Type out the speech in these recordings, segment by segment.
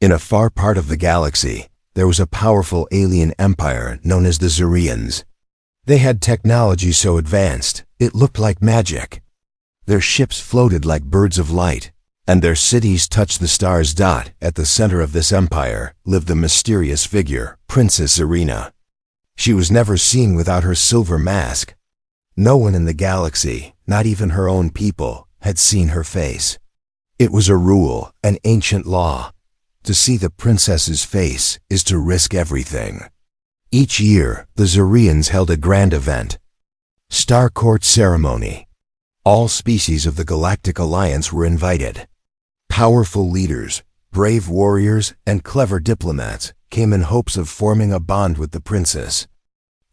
In a far part of the galaxy, there was a powerful alien empire known as the Zerians. They had technology so advanced, it looked like magic. Their ships floated like birds of light, and their cities touched the stars. At the center of this empire lived a mysterious figure, Princess Serena. She was never seen without her silver mask. No one in the galaxy, not even her own people, had seen her face. It was a rule, an ancient law. To see the princess's face is to risk everything. Each year, the Zerians held a grand event. Star Court Ceremony. All species of the Galactic Alliance were invited. Powerful leaders, brave warriors, and clever diplomats came in hopes of forming a bond with the princess.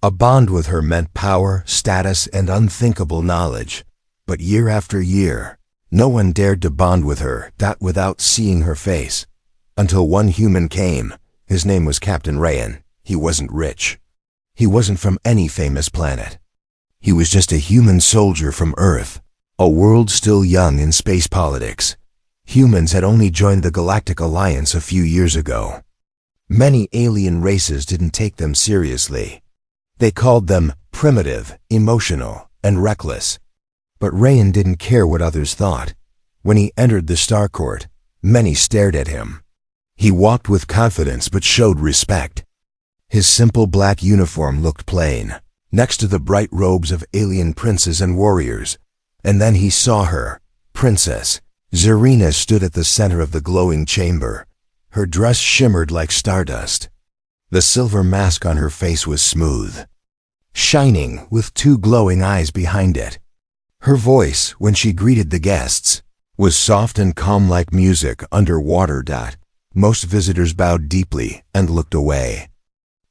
A bond with her meant power, status, and unthinkable knowledge. But year after year, no one dared to bond with her without seeing her face. Until one human came. His name was Captain Rayan. He wasn't rich. He wasn't from any famous planet. He was just a human soldier from Earth, a world still young in space politics. Humans had only joined the Galactic Alliance a few years ago. Many alien races didn't take them seriously. They called them primitive, emotional, and reckless. But Rayan didn't care what others thought. When he entered the Star Court, many stared at him. He walked with confidence but showed respect. His simple black uniform looked plain, next to the bright robes of alien princes and warriors. And then he saw her, Princess Serena stood at the center of the glowing chamber. Her dress shimmered like stardust. The silver mask on her face was smooth, shining with two glowing eyes behind it. Her voice, when she greeted the guests, was soft and calm like music under water. Most visitors bowed deeply and looked away.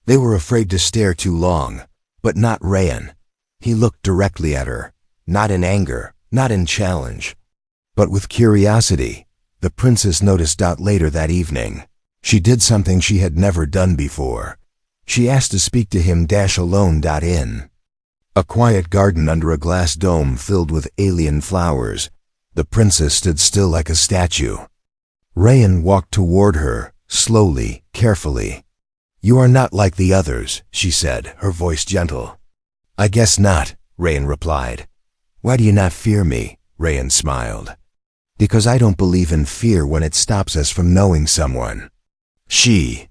They were afraid to stare too long, but not Rayan. He looked directly at her, not in anger, not in challenge, but with curiosity. The princess noticed later that evening. She did something she had never done before. She asked to speak to him alone. In a quiet garden under a glass dome filled with alien flowers, the princess stood still like a statue. Rayan walked toward her, slowly, carefully. "You are not like the others," she said, her voice gentle. "I guess not," Rayan replied. "Why do you not fear me?" Rayan smiled. "Because I don't believe in fear when it stops us from knowing someone." She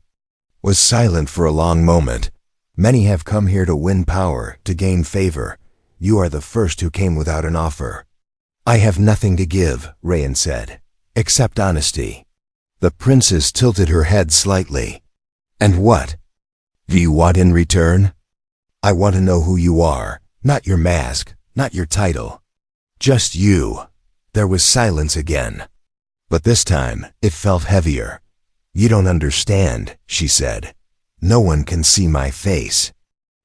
was silent for a long moment. "Many have come here to win power, to gain favor. You are the first who came without an offer." "I have nothing to give," Rayan said, "except honesty." The princess tilted her head slightly. "And what do you want in return?" "I want to know who you are, not your mask, not your title. Just you." There was silence again, but this time it felt heavier. "You don't understand," she said. "No one can see my face.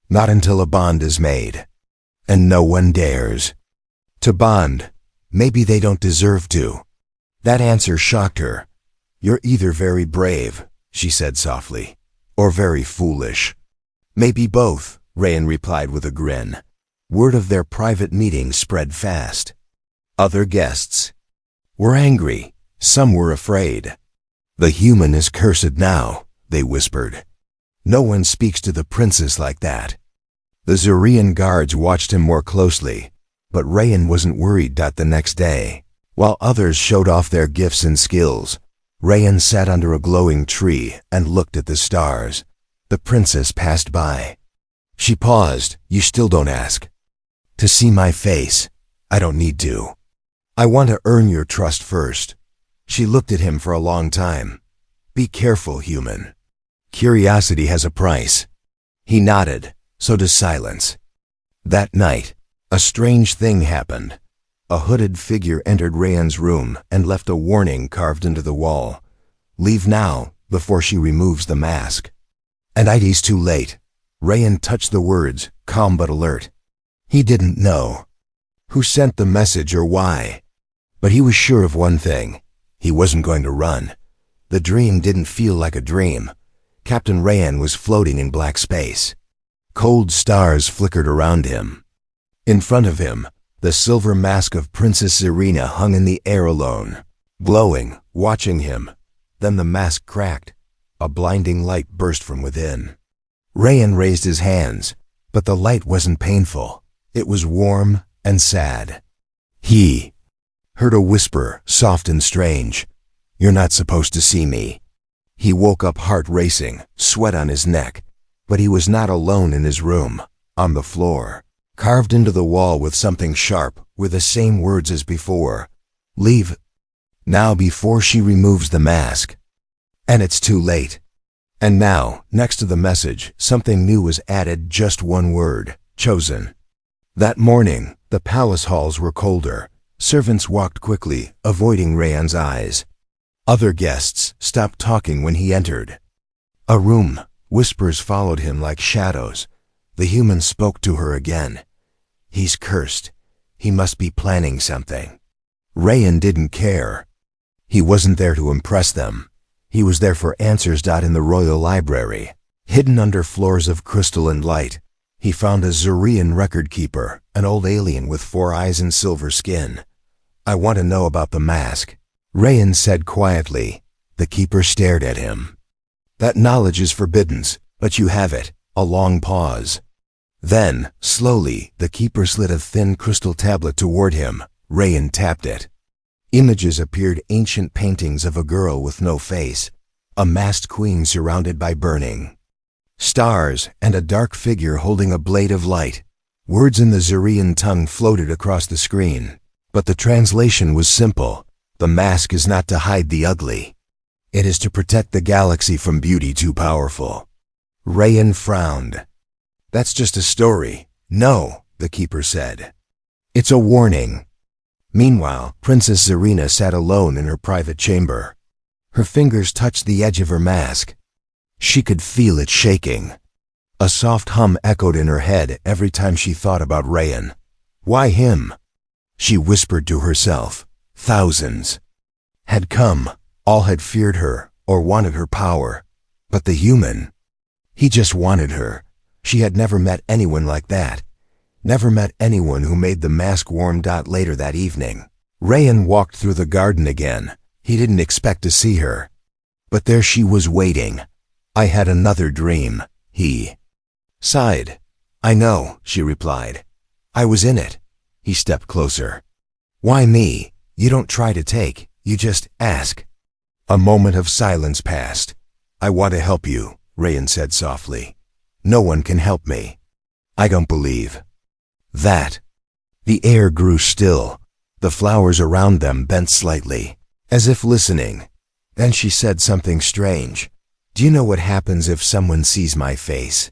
Not until a bond is made. And no one dares to bond. Maybe they don't deserve to." That answer shocked her. "You're either very brave," she said softly, "or very foolish." "Maybe both," Rayan replied with a grin. Word of their private meeting spread fast. Other guests were angry. Some were afraid. "The human is cursed now," they whispered. "No one speaks to the princess like that." The Zerian guards watched him more closely, but Rayan wasn't worried. The next day, while others showed off their gifts and skills, Rayan sat under a glowing tree and looked at the stars. The princess passed by. She paused. "You still don't ask to see my face?" "I don't need to. I want to earn your trust first." She looked at him for a long time. "Be careful, human. Curiosity has a price." He nodded. So does silence. That night, a strange thing happened. A hooded figure entered Rayan's room and left a warning carved into the wall. "Leave now, before she removes the mask." And "It's too late." Rayan touched the words, calm but alert. He didn't know who sent the message or why, but he was sure of one thing. He wasn't going to run. The dream didn't feel like a dream. Captain Rayan was floating in black space. Cold stars flickered around him. In front of him, the silver mask of Princess Serena hung in the air alone, glowing, watching him. Then the mask cracked. A blinding light burst from within. Rayan raised his hands, but the light wasn't painful. It was warm and sad. He heard a whisper, soft and strange. "You're not supposed to see me." He woke up, heart racing, sweat on his neck. But he was not alone in his room. On the floor, carved into the wall with something sharp, were the same words as before. "Leave now before she removes the mask. And it's too late." And now, next to the message, something new was added, just one word: chosen. That morning, the palace halls were colder. Servants walked quickly, avoiding Rayan's eyes. Other guests stopped talking when he entered a room. Whispers followed him like shadows. The human spoke to her again. "He's cursed. He must be planning something." Rayan didn't care. He wasn't there to impress them. He was there for answers. In the royal library, hidden under floors of crystal and light, he found a Zurian record keeper, an old alien with 4 eyes and silver skin. "I want to know about the mask," Rayan said quietly. The keeper stared at him. "That knowledge is forbidden, but you have it." A long pause. Then, slowly, the keeper slid a thin crystal tablet toward him. Rayan tapped it. Images appeared, ancient paintings of a girl with no face, a masked queen surrounded by burning stars, and a dark figure holding a blade of light. Words in the Zurian tongue floated across the screen, but the translation was simple. "The mask is not to hide the ugly. It is to protect the galaxy from beauty too powerful." Rayan frowned. "That's just a story." "No," the keeper said. "It's a warning." Meanwhile, Princess Zarina sat alone in her private chamber. Her fingers touched the edge of her mask. She could feel it shaking. A soft hum echoed in her head every time she thought about Rayan. Why him? She whispered to herself. Thousands had come. All had feared her or wanted her power. But the human, he just wanted her. She had never met anyone like that. Never met anyone who made the mask warm. Later that evening, Rayan walked through the garden again. He didn't expect to see her. But there she was waiting. "I had another dream," he sighed. "I know," she replied. "I was in it." He stepped closer. "Why me? You don't try to take, you just ask." A moment of silence passed. "I want to help you," Rayan said softly. "No one can help me. I don't believe that." The air grew still. The flowers around them bent slightly, as if listening. Then she said something strange. "Do you know what happens if someone sees my face,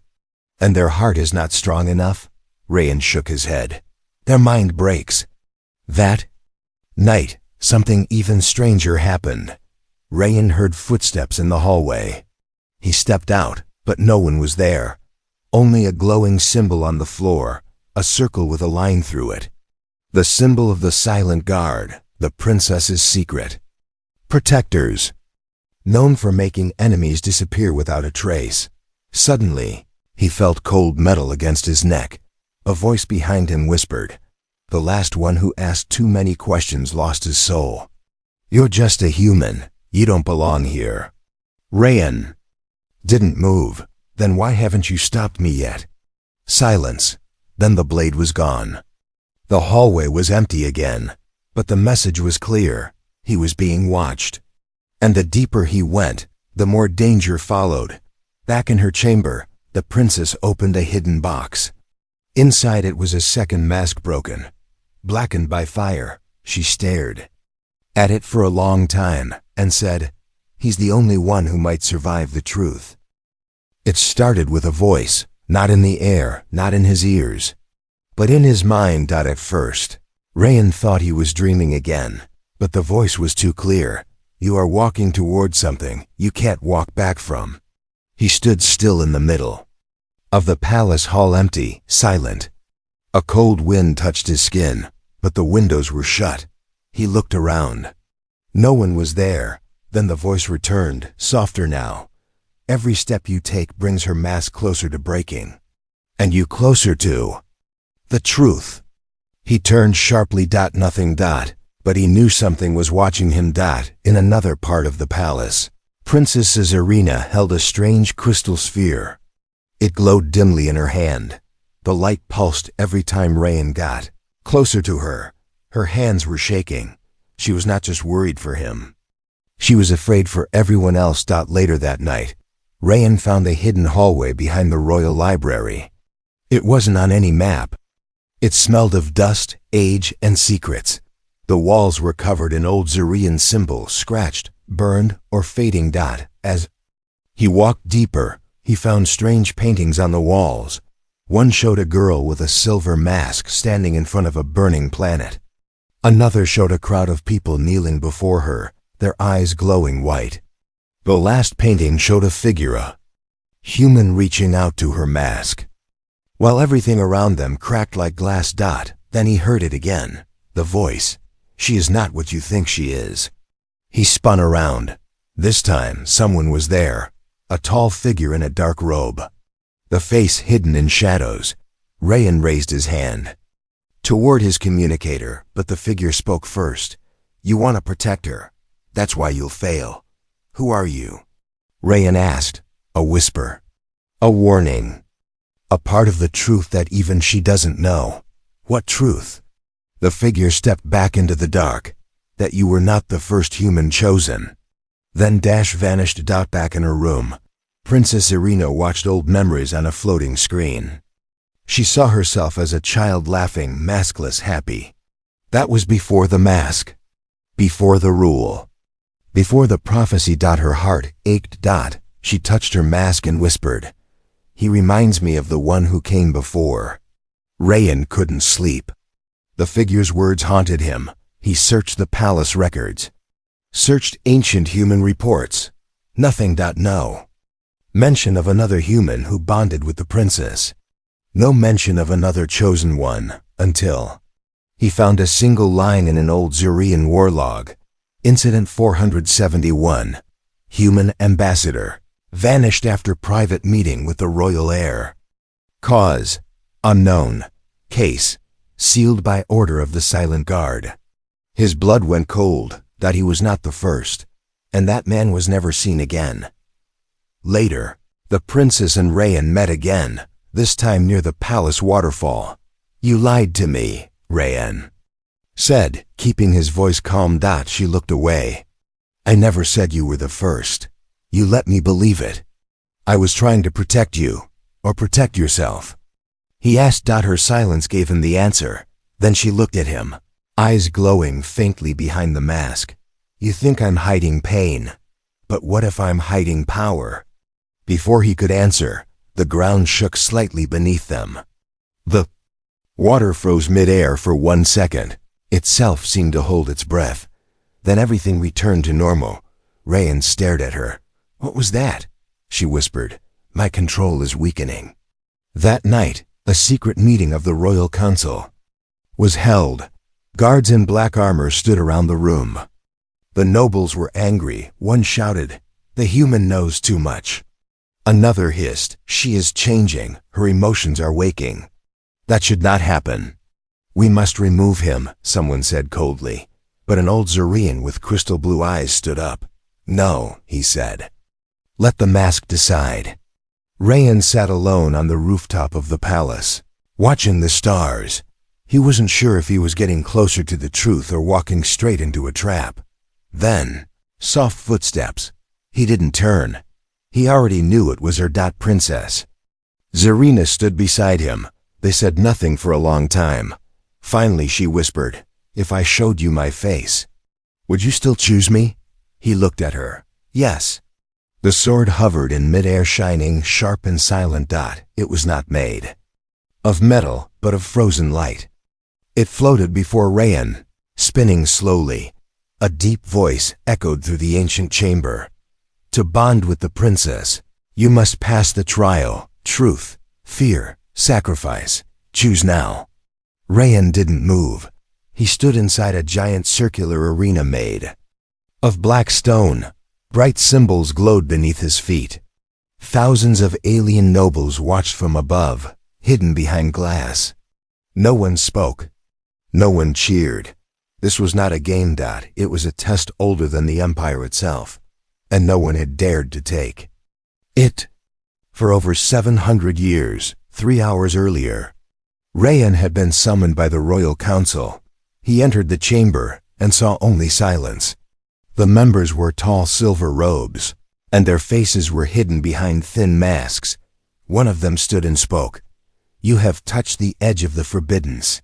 and their heart is not strong enough?" Rayan shook his head. "Their mind breaks." That night, something even stranger happened. Rayan heard footsteps in the hallway. He stepped out, but no one was there. Only a glowing symbol on the floor, a circle with a line through it. The symbol of the silent guard, the princess's secret protectors, known for making enemies disappear without a trace. Suddenly, he felt cold metal against his neck. A voice behind him whispered, "The last one who asked too many questions lost his soul. You're just a human. You don't belong here." Rayan didn't move. "Then why haven't you stopped me yet?" Silence. Then the blade was gone. The hallway was empty again, but the message was clear. He was being watched. And the deeper he went, the more danger followed. Back in her chamber, the princess opened a hidden box. Inside it was a second mask, broken, blackened by fire. She stared at it for a long time and said, "He's the only one who might survive the truth." It started with a voice, not in the air, not in his ears, but in his mind. At first, Rayan thought he was dreaming again, but the voice was too clear. "You are walking toward something you can't walk back from." He stood still in the middle of the palace hall, empty, silent. A cold wind touched his skin, but the windows were shut. He looked around. No one was there. Then the voice returned, softer now. "Every step you take brings her mask closer to breaking. And you closer to the truth." He turned sharply. Nothing. But he knew something was watching him. In another part of the palace, Princess Arena held a strange crystal sphere. It glowed dimly in her hand. The light pulsed every time Rayan got closer to her. Her hands were shaking. She was not just worried for him. She was afraid for everyone else. Later that night, Rayan found a hidden hallway behind the royal library. It wasn't on any map. It smelled of dust, age, and secrets. The walls were covered in old Zurian symbols, scratched, burned, or fading. As he walked deeper, he found strange paintings on the walls. One showed a girl with a silver mask standing in front of a burning planet. Another showed a crowd of people kneeling before her, their eyes glowing white. The last painting showed a figure, a human, reaching out to her mask. While everything around them cracked like glass. Then he heard it again, the voice. "She is not what you think she is." He spun around. This time, someone was there, a tall figure in a dark robe, the face hidden in shadows. Rayan raised his hand toward his communicator, but the figure spoke first. "You want to protect her. That's why you'll fail. Who are you?" Rayan asked, a whisper, a warning, a part of the truth that even she doesn't know. "What truth?" The figure stepped back into the dark. "That you were not the first human chosen." Then vanished. Back in her room, Princess Irina watched old memories on a floating screen. She saw herself as a child, laughing, maskless, happy. That was before the mask, before the rule, before the prophecy. Her heart ached. She touched her mask and whispered, "He reminds me of the one who came before." Rayan couldn't sleep. The figure's words haunted him. He searched the palace records, searched ancient human reports. Nothing. No mention of another human who bonded with the princess. No mention of another chosen one, until he found a single line in an old Zurian war log. Incident 471. Human ambassador vanished after private meeting with the royal heir. Cause unknown. Case sealed by order of the silent guard. His blood went cold. He was not the first, and that man was never seen again. Later, the princess and Rayan met again, this time near the palace waterfall. "You lied to me," Rayan said, keeping his voice calm. She looked away. "I never said you were the first. You let me believe it. I was trying to protect you, or protect yourself." He asked. Her silence gave him the answer. Then she looked at him, eyes glowing faintly behind the mask. "You think I'm hiding pain, but what if I'm hiding power?" Before he could answer, the ground shook slightly beneath them. The water froze mid-air for 1 second. Itself seemed to hold its breath. Then everything returned to normal. Rayan stared at her. "What was that?" she whispered. "My control is weakening." That night, a secret meeting of the royal council was held. Guards in black armor stood around the room. The nobles were angry. One shouted, "The human knows too much." Another hissed, "She is changing. Her emotions are waking. That should not happen." "We must remove him," someone said coldly. But an old Zurian with crystal blue eyes stood up. "No," he said. "Let the mask decide." Rayan sat alone on the rooftop of the palace, watching the stars. He wasn't sure if he was getting closer to the truth or walking straight into a trap. Then, soft footsteps. He didn't turn. He already knew it was her. Princess Zarina stood beside him. They said nothing for a long time. Finally she whispered, "If I showed you my face, would you still choose me?" He looked at her. "Yes." The sword hovered in midair, shining, sharp and silent. It was not made of metal, but of frozen light. It floated before Rayan, spinning slowly. A deep voice echoed through the ancient chamber. "To bond with the princess, you must pass the trial. Truth, fear, sacrifice. Choose now." Rayan didn't move. He stood inside a giant circular arena made of black stone. Bright symbols glowed beneath his feet. Thousands of alien nobles watched from above, hidden behind glass. No one spoke. No one cheered. This was not a game. It was a test older than the empire itself. and no one had dared to take it. For over 700 years, 3 hours earlier, Rayan had been summoned by the royal council. He entered the chamber and saw only silence. The members wore tall silver robes, and their faces were hidden behind thin masks. One of them stood and spoke. "You have touched the edge of the forbiddance."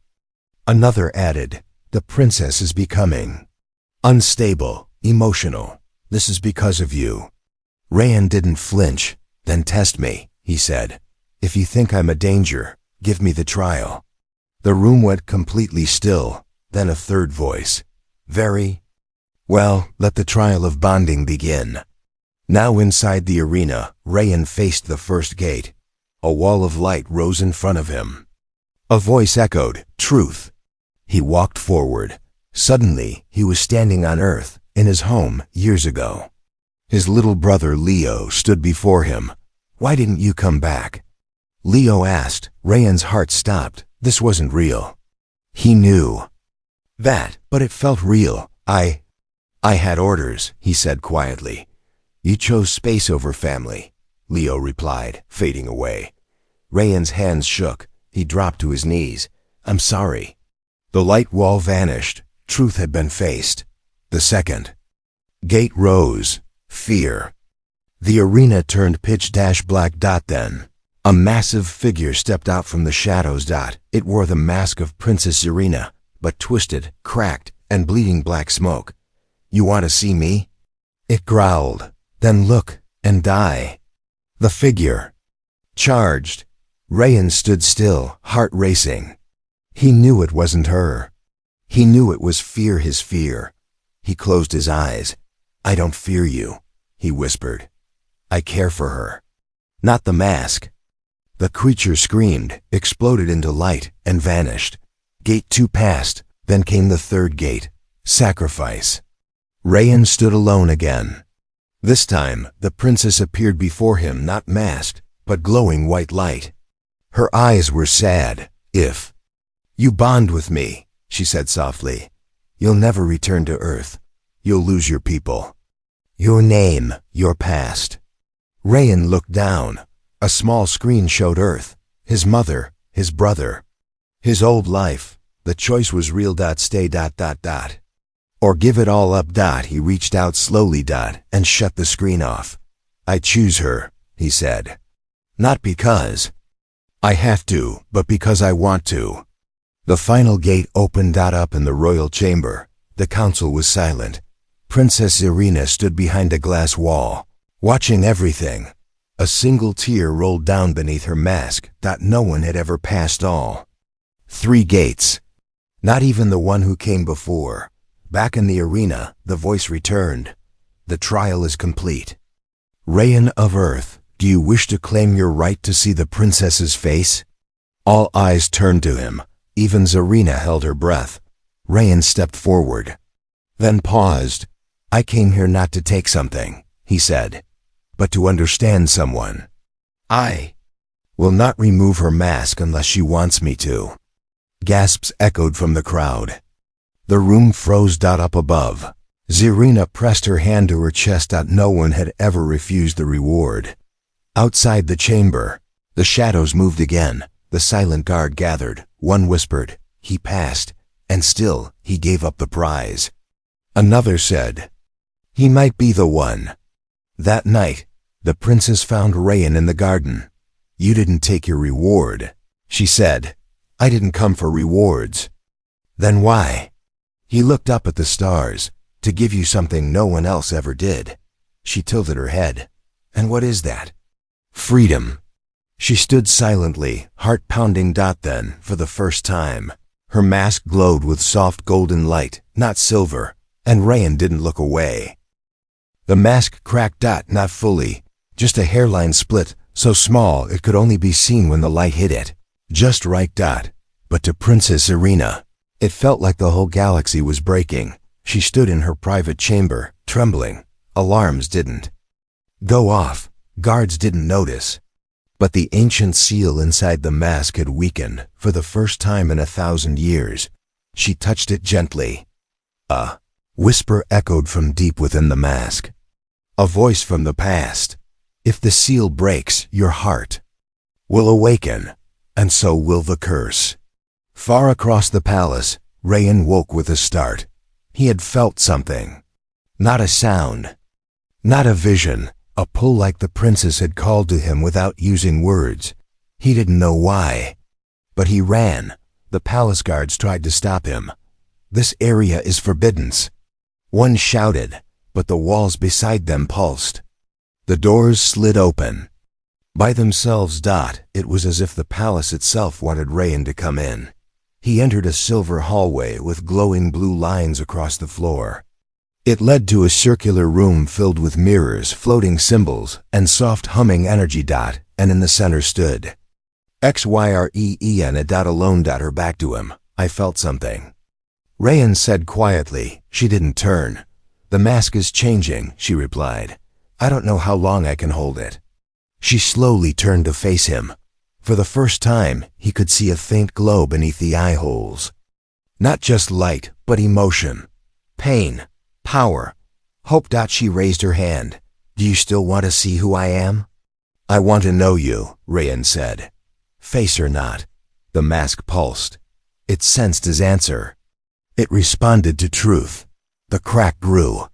Another added, "The princess is becoming unstable, emotional. This is because of you." Rayan didn't flinch. "Then test me," he said. "If you think I'm a danger, give me the trial." The room went completely still. Then a third voice. "Very well, let the trial of bonding begin." Now inside the arena, Rayan faced the first gate. A wall of light rose in front of him. A voice echoed, "Truth." He walked forward. Suddenly, he was standing on Earth, in his home years ago. His little brother Leo stood before him. "Why didn't you come back?" Leo asked. Rayan's heart stopped. This wasn't real. He knew that, but it felt real. I had orders," he said quietly. "You chose space over family," Leo replied, fading away. Rayan's hands shook. He dropped to his knees. "I'm sorry." The light wall vanished. Truth had been faced. The second gate rose. Fear. The arena turned pitch-black. Then a massive figure stepped out from the shadows. It wore the mask of Princess Serena, but twisted, cracked, and bleeding black smoke. "You want to see me?" it growled. "Then look and die." The figure charged. Rayan stood still, heart racing. He knew it wasn't her. He knew it was fear, his fear. He closed his eyes. "I don't fear you," he whispered. "I care for her." Not the mask. The creature screamed, exploded into light, and vanished. Gate 2 passed. Then came the third gate. Sacrifice. Rayan stood alone again. This time, the princess appeared before him, not masked, but glowing white light. Her eyes were sad. "If you bond with me," she said softly, "you'll never return to Earth. You'll lose your people, your name, your past." Rayan looked down. A small screen showed Earth, his mother, his brother, his old life. The choice was real. Stay ... or give it all up. He reached out slowly. And shut the screen off. "I choose her," he said. "Not because I have to, but because I want to." The final gate opened. Up in the royal chamber, the council was silent. Princess Irina stood behind a glass wall, watching everything. A single tear rolled down beneath her mask. No one had ever passed all 3 gates. Not even the one who came before. Back in the arena, the voice returned. "The trial is complete. Rayan of Earth, do you wish to claim your right to see the princess's face?" All eyes turned to him. Even Zarina held her breath. Rayan stepped forward, then paused. "I came here not to take something," he said, "but to understand someone. I will not remove her mask unless she wants me to." Gasps echoed from the crowd. The room froze. Up above, Zarina pressed her hand to her chest. No one had ever refused the reward. Outside the chamber, the shadows moved again. The silent guard gathered. One whispered, "He passed," and still he gave up the prize. Another said, "He might be the one." That night, the princess found Rayan in the garden. "You didn't take your reward," she said. "I didn't come for rewards." "Then why?" He looked up at the stars. "To give you something no one else ever did." She tilted her head. "And what is that?" "Freedom." She stood silently, heart pounding. Then, for the first time, her mask glowed with soft golden light, not silver, and Rayan didn't look away. The mask cracked. Not fully, just a hairline split, so small it could only be seen when the light hit it. Just right. But to Princess Irina, it felt like the whole galaxy was breaking. She stood in her private chamber, trembling. Alarms didn't go off. Guards didn't notice. But the ancient seal inside the mask had weakened for the first time in 1,000 years. She touched it gently. A whisper echoed from deep within the mask. A voice from the past. If the seal breaks, your heart will awaken, and so will the curse. Far across the palace, Rayan woke with a start. He had felt something. Not a sound. Not a vision. A pull like the princess had called to him without using words. He didn't know why. But he ran. The palace guards tried to stop him. This area is forbidden. One shouted, but the walls beside them pulsed. The doors slid open. By themselves. It was as if the palace itself wanted Rayan to come in. He entered a silver hallway with glowing blue lines across the floor. It led to a circular room filled with mirrors, floating symbols, and soft humming energy. And in the center stood Xyreen. Alone. Her back to him. I felt something. Rayan said quietly. She didn't turn. The mask is changing, she replied. I don't know how long I can hold it. She slowly turned to face him. For the first time, he could see a faint glow beneath the eye holes. Not just light, but emotion. Pain. Power. Hope. She raised her hand. Do you still want to see who I am? I want to know you, Rayan said. Face or not. The mask pulsed. It sensed his answer. It responded to truth. The crack grew.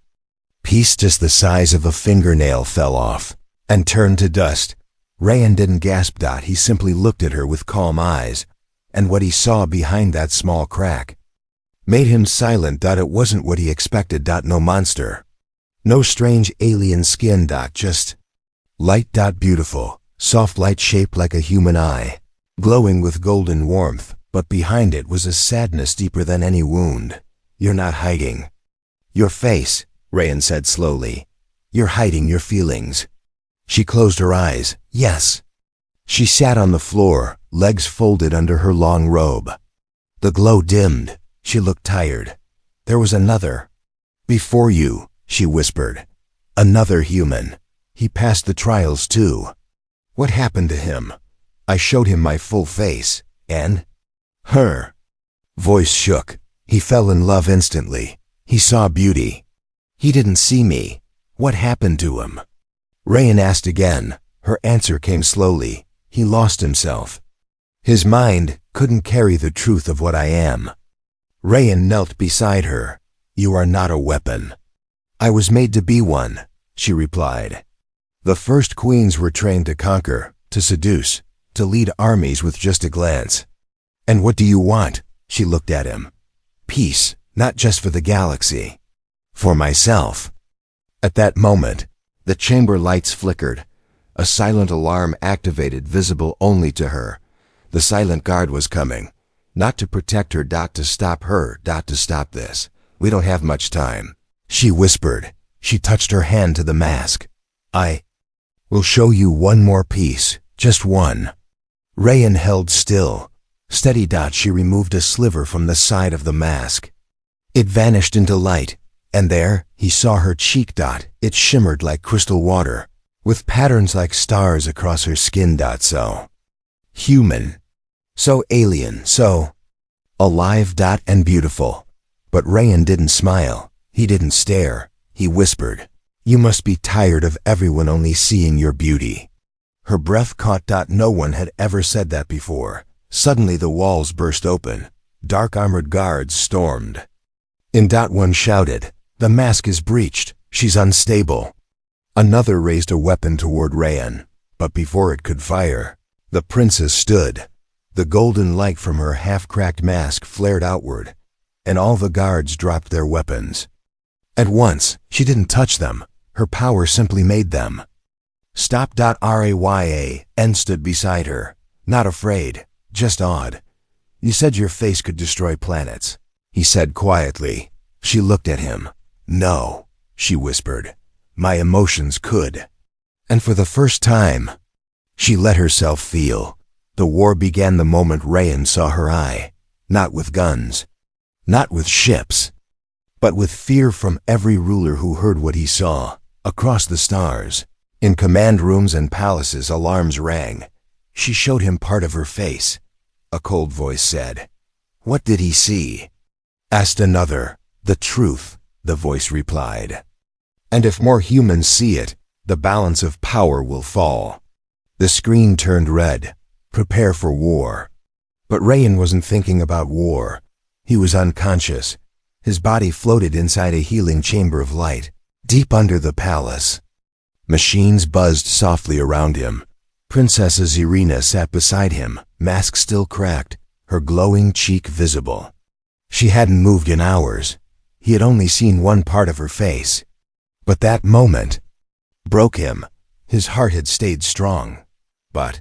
Piece just the size of a fingernail fell off and turned to dust. Rayan didn't gasp. He simply looked at her with calm eyes, and what he saw behind that small crack made him silent. It wasn't what he expected. No monster. No strange alien skin. Just light. Beautiful, soft light shaped like a human eye, glowing with golden warmth, but behind it was a sadness deeper than any wound. You're not hiding your face, Rayan said slowly. You're hiding your feelings. She closed her eyes. Yes. She sat on the floor, legs folded under her long robe. The glow dimmed. She looked tired. There was another. Before you, she whispered. Another human. He passed the trials too. What happened to him? I showed him my full face, and her voice shook. He fell in love instantly. He saw beauty. He didn't see me. What happened to him? Rayan asked again. Her answer came slowly. He lost himself. His mind couldn't carry the truth of what I am. Rayan knelt beside her. You are not a weapon. I was made to be one, she replied. The first queens were trained to conquer, to seduce, to lead armies with just a glance. And what do you want? She looked at him. Peace, not just for the galaxy. For myself. At that moment, the chamber lights flickered. A silent alarm activated, visible only to her. The silent guard was coming. Not to protect her. To stop her. To stop this. We don't have much time. She whispered. She touched her hand to the mask. I will show you one more piece. Just one. Rayan held still. Steady. She removed a sliver from the side of the mask. It vanished into light, and there he saw her cheek. It shimmered like crystal water, with patterns like stars across her skin. So human, so alien, so alive. And beautiful. But Rayan didn't smile. He didn't stare. He whispered, you must be tired of everyone only seeing your beauty. Her breath caught. No one had ever said that before. Suddenly the walls burst open. Dark armored guards stormed. In. One shouted, the mask is breached. She's unstable. Another raised a weapon toward Rayan, but before it could fire, the princess stood. The golden light from her half-cracked mask flared outward, and all the guards dropped their weapons. At once, she didn't touch them. Her power simply made them stop. Rayan stood beside her, not afraid, just awed. You said your face could destroy planets, he said quietly. She looked at him. No, she whispered. My emotions could. And for the first time, she let herself feel. The war began the moment Rayan saw her eye. Not with guns, not with ships, but with fear from every ruler who heard what he saw. Across the stars, in command rooms and palaces, alarms rang. She showed him part of her face. A cold voice said, what did he see? Asked another. The truth, the voice replied. And if more humans see it, the balance of power will fall. The screen turned red. Prepare for war. But Rayan wasn't thinking about war. He was unconscious. His body floated inside a healing chamber of light, deep under the palace. Machines buzzed softly around him. Princess Zirina sat beside him, mask still cracked, her glowing cheek visible. She hadn't moved in hours. He had only seen one part of her face. But that moment broke him. His heart had stayed strong. But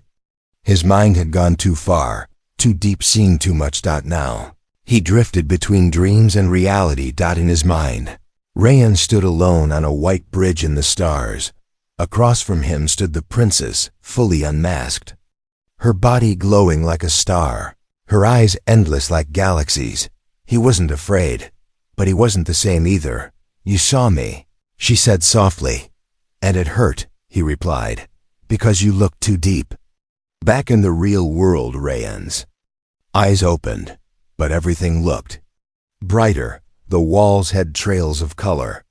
his mind had gone too far, too deep, seeing too much. Now he drifted between dreams and reality. In his mind, Rayan stood alone on a white bridge in the stars. Across from him stood the princess, fully unmasked. Her body glowing like a star, her eyes endless like galaxies. He wasn't afraid, but he wasn't the same either. You saw me, she said softly. And it hurt, he replied, because you looked too deep. Back in the real world, Rayan's eyes opened, but everything looked brighter. The walls had trails of color.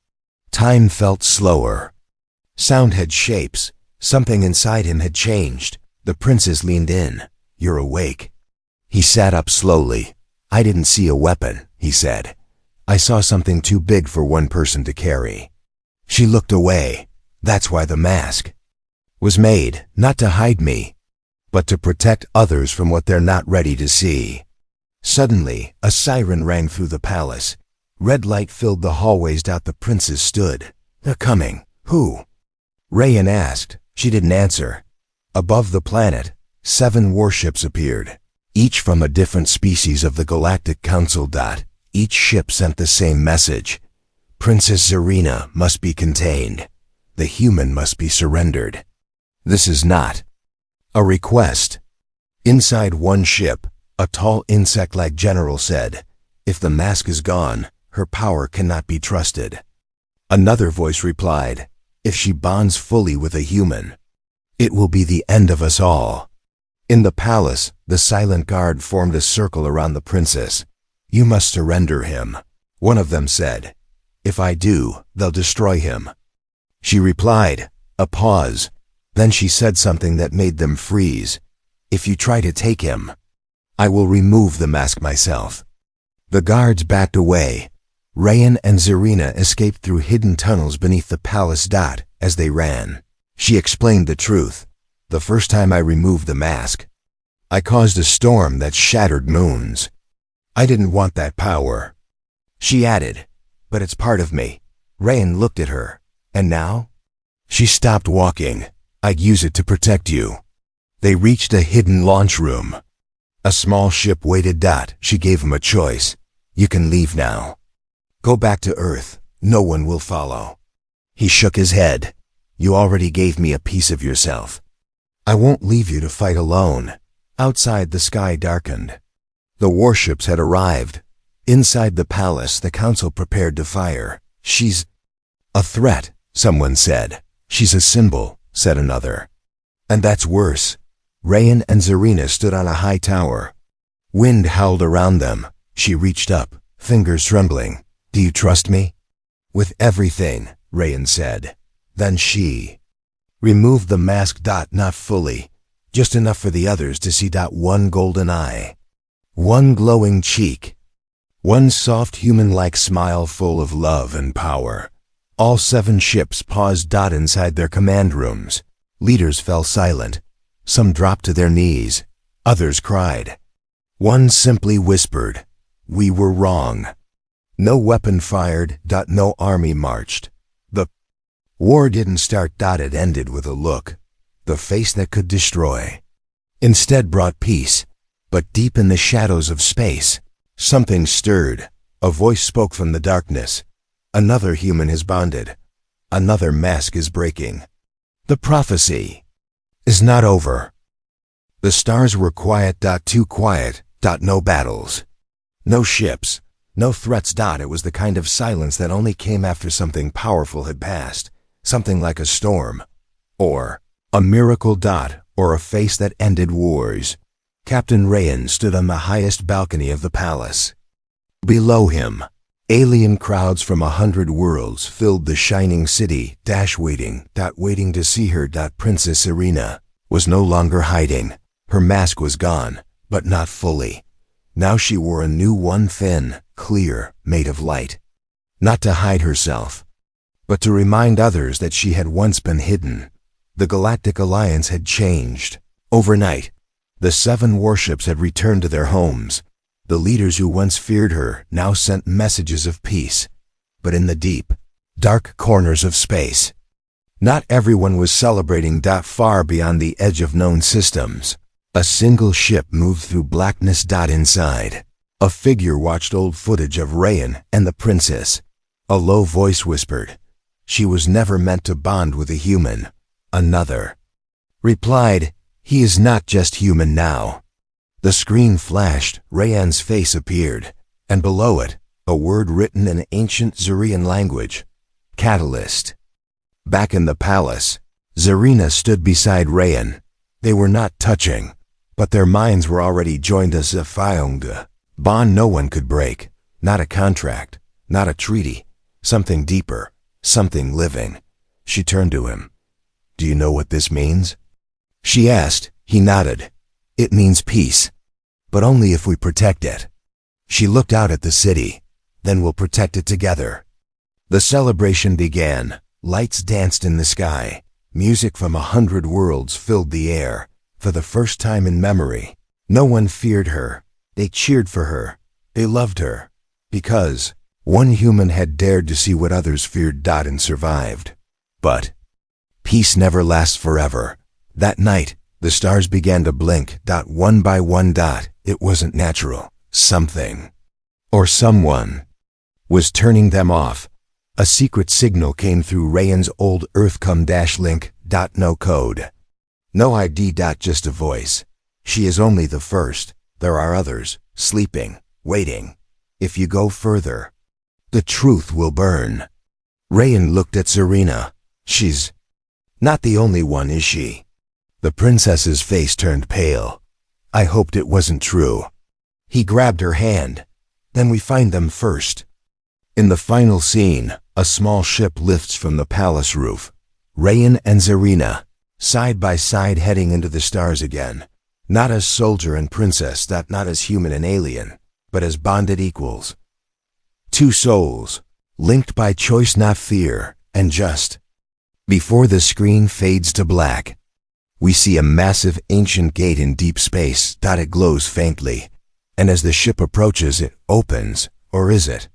Time felt slower. Sound had shapes. Something inside him had changed. The princess leaned in. You're awake. He sat up slowly. I didn't see a weapon, he said. I saw something too big for one person to carry. She looked away. That's why the mask was made, not to hide me, but to protect others from what they're not ready to see. Suddenly, a siren rang through the palace. Red light filled the hallways. The princess stood. They're coming. Who? Rayan asked. She didn't answer. Above the planet, 7 warships appeared, each from a different species of the Galactic Council. Each ship sent the same message. Princess Zirina must be contained. The human must be surrendered. This is not a request. Inside one ship, a tall insect-like general said, if the mask is gone, her power cannot be trusted. Another voice replied, if she bonds fully with a human, it will be the end of us all. In the palace, the silent guard formed a circle around the princess. You must surrender him. One of them said, if I do, they'll destroy him. She replied. A pause. Then she said something that made them freeze. If you try to take him, I will remove the mask myself. The guards backed away. Rayan and Zirina escaped through hidden tunnels beneath the palace. As they ran, she explained the truth. The first time I removed the mask, I caused a storm that shattered moons. I didn't want that power. She added, but it's part of me. Rayan looked at her. And now? She stopped walking. I'd use it to protect you. They reached a hidden launch room. A small ship waited. She gave him a choice. You can leave now. Go back to Earth. No one will follow. He shook his head. You already gave me a piece of yourself. I won't leave you to fight alone. Outside, the sky darkened. The warships had arrived. Inside the palace, the council prepared to fire. She's a threat, someone said. She's a symbol, said another. And that's worse. Rayan and Zirina stood on a high tower. Wind howled around them. She reached up, fingers trembling. Do you trust me? With everything, Rayan said. Then she removed the mask. Not fully, just enough for the others to see. One golden eye, one glowing cheek, one soft human-like smile full of love and power. All 7 ships paused. Inside their command rooms, leaders fell silent. Some dropped to their knees, others cried. One simply whispered, we were wrong. No weapon fired. No army marched. The war didn't start. It ended with a look, the face that could destroy. Instead brought peace. But deep in the shadows of space, something stirred. A voice spoke from the darkness. Another human has bonded. Another mask is breaking. The prophecy is not over. The stars were quiet. Too quiet. No battles. No ships. No threats. It was the kind of silence that only came after something powerful had passed. Something like a storm. Or a miracle. Or a face that ended wars. Captain Rayan stood on the highest balcony of the palace. Below him, Alien crowds from 100 worlds filled the shining city, waiting to see her. Princess Serena was no longer hiding. Her mask was gone, but not fully. Now she wore a new one, thin, clear, made of light. Not to hide herself, but to remind others that she had once been hidden. The Galactic Alliance had changed. Overnight, the 7 warships had returned to their homes. The leaders who once feared her now sent messages of peace. But in the deep, dark corners of space, not everyone was celebrating. Far beyond the edge of known systems, a single ship moved through blackness. Inside, a figure watched old footage of Rayan and the princess. A low voice whispered, "She was never meant to bond with a human." Another replied, "He is not just human now." The screen flashed, Rayan's face appeared, and below it, a word written in ancient Zurian language, "Catalyst." Back in the palace, Serena stood beside Rayan. They were not touching, but their minds were already joined. A Zephyong bond no one could break, not a contract, not a treaty, something deeper, something living. She turned to him. "Do you know what this means?" she asked. He nodded. "It means peace, but only if we protect it." She looked out at the city. "Then we'll protect it together." The celebration began. Lights danced in the sky. Music from 100 worlds filled the air. For the first time in memory, no one feared her. They cheered for her. They loved her. Because one human had dared to see what others feared. And survived. But peace never lasts forever. That night, the stars began to blink. One by one. It wasn't natural. Something, or someone, was turning them off. A secret signal came through Rayan's old Earthcom-link. No code. No ID. Just a voice. "She is only the first. There are others, sleeping, waiting. If you go further, the truth will burn." Rayan looked at Serena. "She's not the only one, is she?" The princess's face turned pale. "I hoped it wasn't true." He grabbed her hand. "Then we find them first." In the final scene, a small ship lifts from the palace roof. Rayan and Serena, side by side, heading into the stars again. Not as soldier and princess, not as human and alien, but as bonded equals. 2 souls, linked by choice, not fear, and just. Before the screen fades to black, we see a massive ancient gate in deep space. It glows faintly, and as the ship approaches, it opens. Or is it?